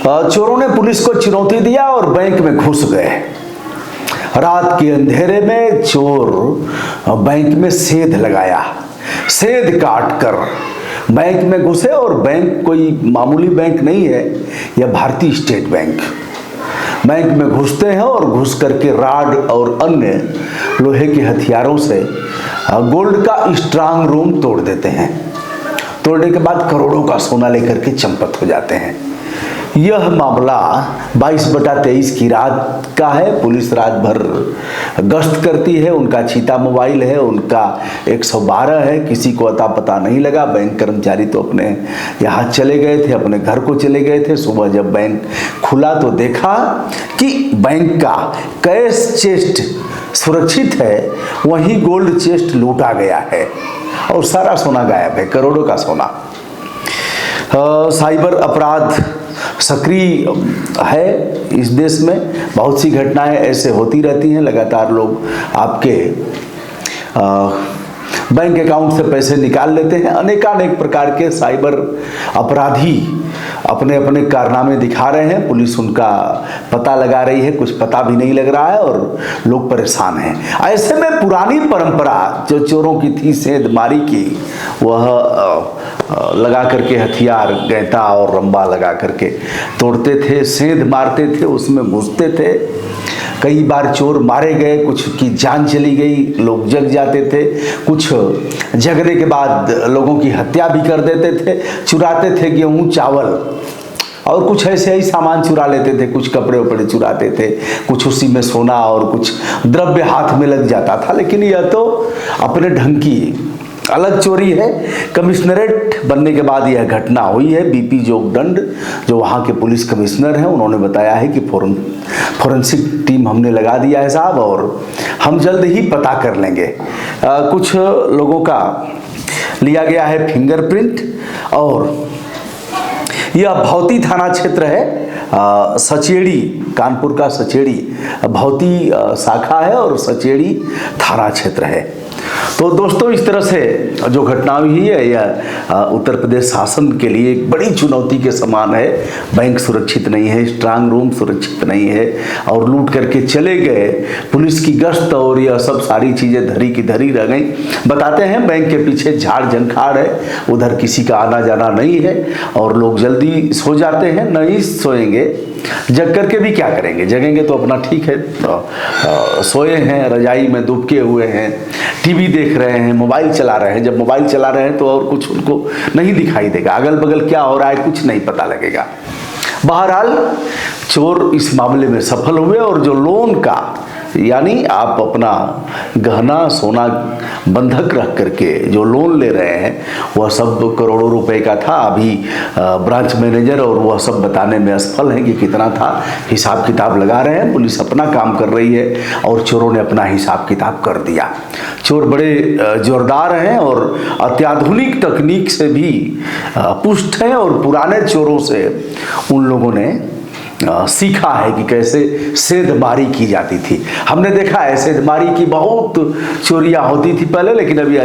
चोरों ने पुलिस को चुनौती दिया और बैंक में घुस गए। रात के अंधेरे में चोर बैंक में सेंध लगाया, सेंध काट कर बैंक में घुसे। और बैंक कोई मामूली बैंक नहीं है, यह भारतीय स्टेट बैंक। बैंक में घुसते हैं और घुस करके राड और अन्य लोहे के हथियारों से गोल्ड का स्ट्रांग रूम तोड़ देते हैं। तोड़ने के बाद करोड़ों का सोना लेकर के चंपत हो जाते हैं। यह मामला 22/23 की रात का है। पुलिस रात भर गश्त करती है, उनका चीता मोबाइल है, उनका 112 है, किसी को अता पता नहीं लगा। बैंक कर्मचारी तो अपने यहाँ चले गए थे, अपने घर को चले गए थे। सुबह जब बैंक खुला तो देखा कि बैंक का कैश चेस्ट सुरक्षित है, वहीं गोल्ड चेस्ट लूटा गया है और सारा सोना गायब है, करोड़ों का सोना। साइबर अपराध सक्रिय है इस देश में। बहुत सी घटनाएं ऐसे होती रहती हैं। लगातार लोग आपके बैंक अकाउंट से पैसे निकाल लेते हैं। अनेकानेक प्रकार के साइबर अपराधी अपने अपने कारनामे दिखा रहे हैं। पुलिस उनका पता लगा रही है, कुछ पता भी नहीं लग रहा है और लोग परेशान हैं। ऐसे में पुरानी परंपरा जो चोरों की थी सेंधमारी की, वह लगा करके हथियार गैंता और रंबा लगा करके तोड़ते थे, सेंध मारते थे, उसमें घुसते थे। कई बार चोर मारे गए, कुछ की जान चली गई, लोग जग जाते थे। कुछ जगने के बाद लोगों की हत्या भी कर देते थे। चुराते थे गेहूं चावल और कुछ ऐसे ही सामान चुरा लेते थे। कुछ कपड़े उपड़े चुराते थे, कुछ उसी में सोना और कुछ द्रव्य हाथ में लग जाता था। लेकिन यह तो अपने ढंग की अलग चोरी है। कमिश्नरेट बनने के बाद यह घटना हुई है। बीपी जोगदंड जो वहाँ के पुलिस कमिश्नर हैं, उन्होंने बताया है कि फोरेंसिक टीम हमने लगा दिया है साहब, और हम जल्द ही पता कर लेंगे। कुछ लोगों का लिया गया है फिंगरप्रिंट। और यह भौती थाना क्षेत्र है, सचेड़ी, कानपुर का सचेड़ी भौती शाखा है और सचेड़ी थाना क्षेत्र है। तो दोस्तों, इस तरह से जो घटना हुई है यह उत्तर प्रदेश शासन के लिए एक बड़ी चुनौती के समान है। बैंक सुरक्षित नहीं है, स्ट्रांग रूम सुरक्षित नहीं है और लूट करके चले गए। पुलिस की गश्त और यह सब सारी चीज़ें धरी की धरी रह गई। बताते हैं बैंक के पीछे झाड़ झंखाड़ है, उधर किसी का आना जाना नहीं है और लोग जल्दी सो जाते हैं। नहीं सोएंगे, जग करके भी क्या करेंगे, जगेंगे तो अपना ठीक है। तो सोए हैं, रजाई में दुबके हुए हैं, टीवी देख रहे हैं, मोबाइल चला रहे हैं। जब मोबाइल चला रहे हैं तो और कुछ उनको नहीं दिखाई देगा, अगल बगल क्या हो रहा है कुछ नहीं पता लगेगा। बहरहाल चोर इस मामले में सफल हुए और जो लोन का, यानी आप अपना गहना सोना बंधक रख करके जो लोन ले रहे हैं, वह सब करोड़ों रुपए का था। अभी ब्रांच मैनेजर और वह सब बताने में असफल हैं कि कितना था। हिसाब किताब लगा रहे हैं, पुलिस अपना काम कर रही है और चोरों ने अपना हिसाब किताब कर दिया। चोर बड़े जोरदार हैं और अत्याधुनिक तकनीक से भी पुष्ट हैं और पुराने चोरों से उन लोगों ने सीखा है कि कैसे सेंधमारी की जाती थी। हमने देखा है सेंधमारी की बहुत चोरियां होती थी पहले, लेकिन अभी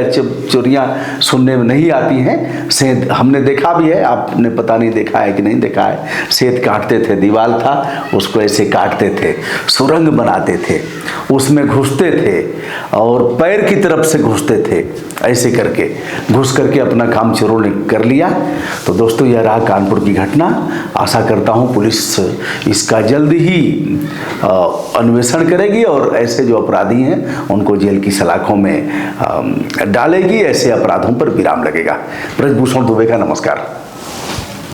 चोरियां सुनने में नहीं आती हैं। सेंध हमने देखा भी है, आपने पता नहीं देखा है कि नहीं देखा है। सेंध काटते थे, दीवार था, उसको ऐसे काटते थे, सुरंग बनाते थे, उसमें घुसते थे और पैर की तरफ से घुसते थे। ऐसे करके घुस करके अपना काम चोरों ने कर लिया। तो दोस्तों, यह रहा कानपुर की घटना। आशा करता हूँ पुलिस इसका जल्द ही अन्वेषण करेगी और ऐसे जो अपराधी हैं उनको जेल की सलाखों में डालेगी। ऐसे अपराधों पर विराम लगेगा। ब्रजभूषण दुबे का नमस्कार।